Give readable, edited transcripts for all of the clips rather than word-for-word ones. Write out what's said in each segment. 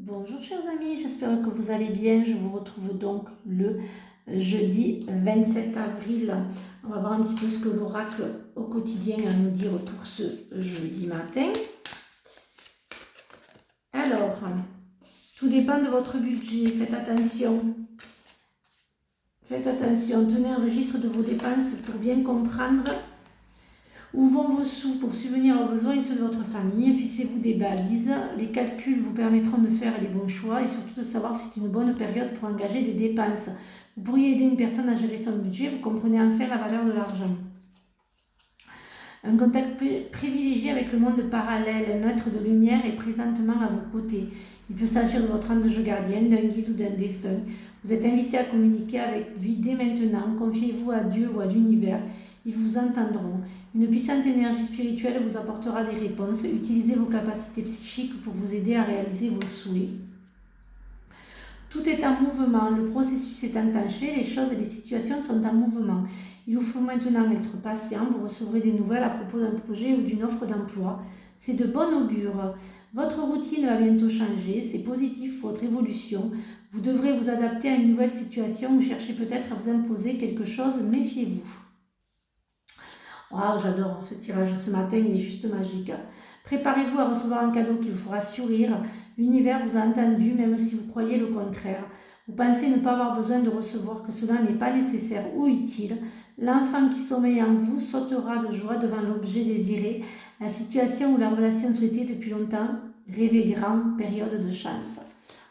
Bonjour chers amis, j'espère que vous allez bien. Je vous retrouve donc le jeudi 27 avril. On va voir un petit peu ce que l'oracle au quotidien a à nous dire pour ce jeudi matin. Alors, tout dépend de votre budget, faites attention. Faites attention, tenez un registre de vos dépenses pour bien comprendre où vont vos sous pour subvenir aux besoins et ceux de votre famille. Fixez-vous des balises. Les calculs vous permettront de faire les bons choix et surtout de savoir si c'est une bonne période pour engager des dépenses. Vous pourriez aider une personne à gérer son budget. Vous comprenez enfin la valeur de l'argent. Un contact privilégié avec le monde parallèle, un être de lumière est présentement à vos côtés. Il peut s'agir de votre ange gardien, d'un guide ou d'un défunt. Vous êtes invité à communiquer avec lui dès maintenant. Confiez-vous à Dieu ou à l'univers. Ils vous entendront. Une puissante énergie spirituelle vous apportera des réponses. Utilisez vos capacités psychiques pour vous aider à réaliser vos souhaits. Tout est en mouvement, le processus est enclenché, les choses et les situations sont en mouvement. Il vous faut maintenant être patient, vous recevrez des nouvelles à propos d'un projet ou d'une offre d'emploi. C'est de bon augure. Votre routine va bientôt changer, c'est positif pour votre évolution. Vous devrez vous adapter à une nouvelle situation ou chercher peut-être à vous imposer quelque chose, méfiez-vous. Waouh, j'adore ce tirage ce matin, il est juste magique. Préparez-vous à recevoir un cadeau qui vous fera sourire. L'univers vous a entendu, même si vous croyez le contraire. Vous pensez ne pas avoir besoin de recevoir, que cela n'est pas nécessaire ou utile. L'enfant qui sommeille en vous sautera de joie devant l'objet désiré, la situation ou la relation souhaitée depuis longtemps. Rêvez grand, période de chance.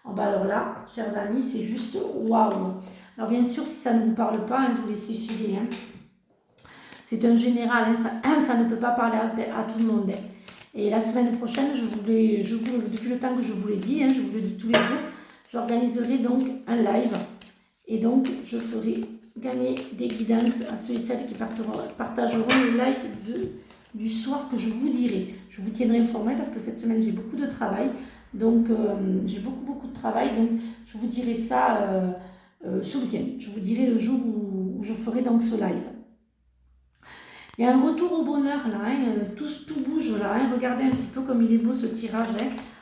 Oh bah alors là, chers amis, c'est juste waouh. Alors bien sûr, si ça ne vous parle pas, vous laissez filer. C'est un général, ça ne peut pas parler à tout le monde. Et la semaine prochaine, depuis le temps que je vous l'ai dit, je vous le dis tous les jours, j'organiserai donc un live. Et donc, je ferai gagner des guidances à ceux et celles qui partageront le live du soir que je vous dirai. Je vous tiendrai informé parce que cette semaine, j'ai beaucoup de travail. Donc, j'ai beaucoup de travail. Donc, je vous dirai ça ce week-end. Je vous dirai le jour où je ferai donc ce live. Il y a un retour au bonheur là, tout bouge là, regardez un petit peu comme il est beau ce tirage.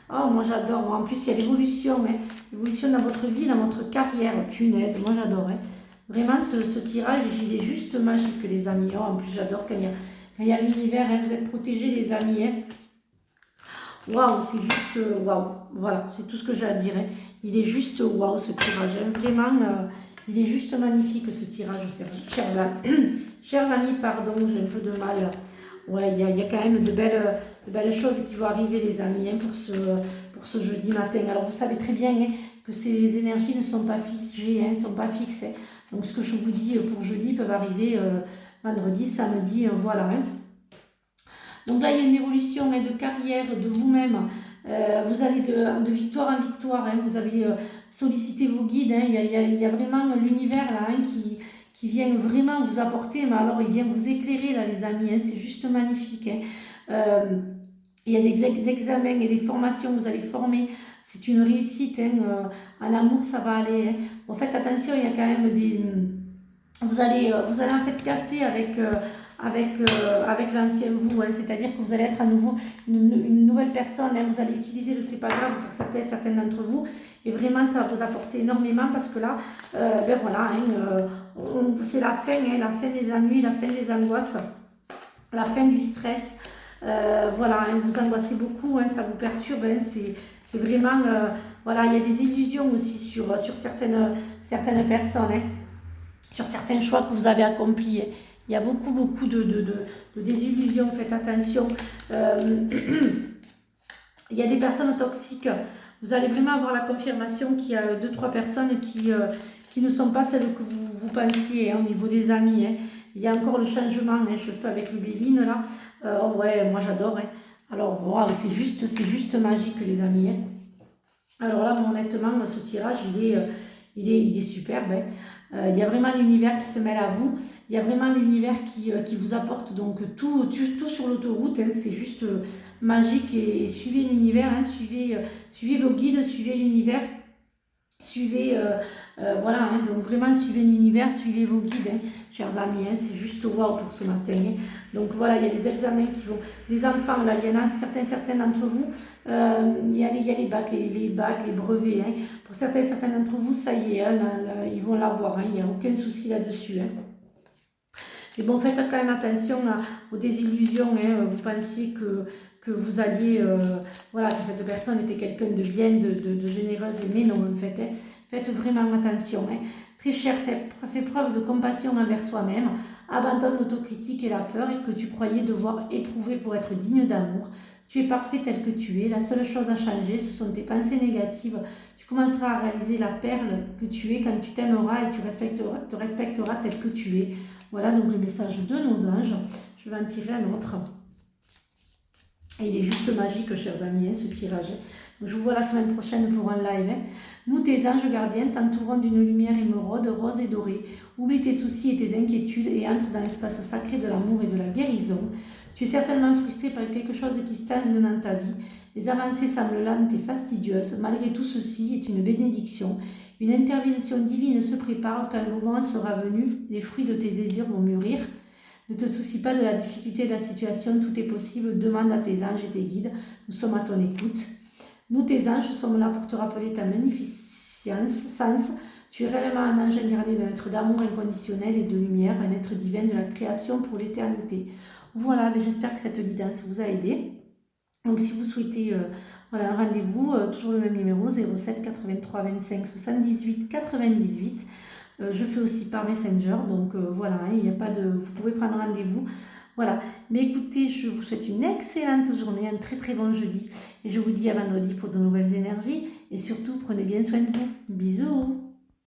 Oh, moi j'adore, en plus il y a l'évolution, l'évolution dans votre vie, dans votre carrière, punaise, moi j'adore. Vraiment ce tirage, il est juste magique les amis. Oh, en plus j'adore quand il y a l'univers, vous êtes protégés les amis. Waouh, c'est juste waouh, voilà, c'est tout ce que j'ai à dire. Il est juste waouh ce tirage, vraiment, il est juste magnifique ce tirage, chers amis. Chers amis, pardon, j'ai un peu de mal. Ouais, il y a quand même de belles choses qui vont arriver, les amis, pour ce jeudi matin. Alors, vous savez très bien que ces énergies ne sont pas figées, ne sont pas fixes. Donc, ce que je vous dis pour jeudi peuvent arriver vendredi, samedi, voilà. Donc là, il y a une évolution de carrière de vous-même. Vous allez de victoire en victoire. Vous avez sollicité vos guides. Il y a vraiment l'univers là qui vient vraiment vous apporter, mais alors il vient vous éclairer là les amis, c'est juste magnifique. Il y a des examens et des formations, vous allez former, c'est une réussite, en amour ça va aller. Bon, faites attention, il y a quand même des... Vous allez en fait casser avec l'ancien vous, c'est-à-dire que vous allez être à nouveau une nouvelle personne, vous allez utiliser le c'est pas grave pour certains d'entre vous, et vraiment ça va vous apporter énormément parce que là, ben voilà, c'est la fin des ennuis, la fin des angoisses, la fin du stress, voilà, vous angoissez beaucoup, ça vous perturbe, c'est vraiment, voilà, il y a des illusions aussi sur certaines personnes, sur certains choix que vous avez accomplis. Il y a beaucoup de désillusions, faites attention. Il y a des personnes toxiques. Vous allez vraiment avoir la confirmation qu'il y a 2-3 personnes qui ne sont pas celles que vous pensiez au niveau des amis. Il y a encore le changement, je fais avec le Béline là. Ouais, moi j'adore. Alors voilà, c'est juste magique les amis. Alors là, honnêtement, ce tirage, il est superbe. Il y a vraiment l'univers qui se mêle à vous. Il y a vraiment l'univers qui vous apporte donc tout sur l'autoroute. C'est juste magique. Et suivez l'univers, suivez vos guides, suivez l'univers. Suivez, voilà, hein, donc vraiment suivez l'univers, suivez vos guides, hein, chers amis, hein, c'est juste wow pour ce matin. Hein. Donc voilà, il y a des examens qui vont... Les enfants, là, il y en a certains d'entre vous, il y a les bacs, les brevets. Hein. Pour certains d'entre vous, ça y est, hein, là, ils vont l'avoir, hein, il n'y a aucun souci là-dessus. Hein. Mais bon, faites quand même attention aux désillusions. Hein. Vous pensiez que vous alliez, voilà, que cette personne était quelqu'un de bien, de généreuse, mais non, en fait. Hein. Faites vraiment attention. Hein. Très cher, fais preuve de compassion envers toi-même. Abandonne l'autocritique et la peur et que tu croyais devoir éprouver pour être digne d'amour. Tu es parfait tel que tu es. La seule chose à changer, ce sont tes pensées négatives. Tu commenceras à réaliser la perle que tu es quand tu t'aimeras et tu te respecteras tel que tu es. Voilà donc le message de nos anges. Je vais en tirer un autre. Et il est juste magique, chers amis, hein, ce tirage. Donc, je vous vois la semaine prochaine pour un live. Hein. Nous, tes anges gardiens, t'entourons d'une lumière émeraude, rose et dorée. Oublie tes soucis et tes inquiétudes et entre dans l'espace sacré de l'amour et de la guérison. Tu es certainement frustré par quelque chose qui stagne dans ta vie. Les avancées semblent lentes et fastidieuses. Malgré tout ceci est une bénédiction. Une intervention divine se prépare quand le moment sera venu. Les fruits de tes désirs vont mûrir. Ne te soucie pas de la difficulté de la situation, tout est possible. Demande à tes anges et tes guides. Nous sommes à ton écoute. Nous, tes anges, sommes là pour te rappeler ta magnificence. Tu es réellement un ange incarné d'un être d'amour inconditionnel et de lumière, un être divin de la création pour l'éternité. Voilà, j'espère que cette guidance vous a aidé. Donc, si vous souhaitez voilà, un rendez-vous, toujours le même numéro, 07 83 25 78 98. Je fais aussi par Messenger, donc voilà, hein, il n'y a pas de... Vous pouvez prendre rendez-vous. Voilà, mais écoutez, je vous souhaite une excellente journée, un très très bon jeudi. Et je vous dis à vendredi pour de nouvelles énergies. Et surtout, prenez bien soin de vous. Bisous!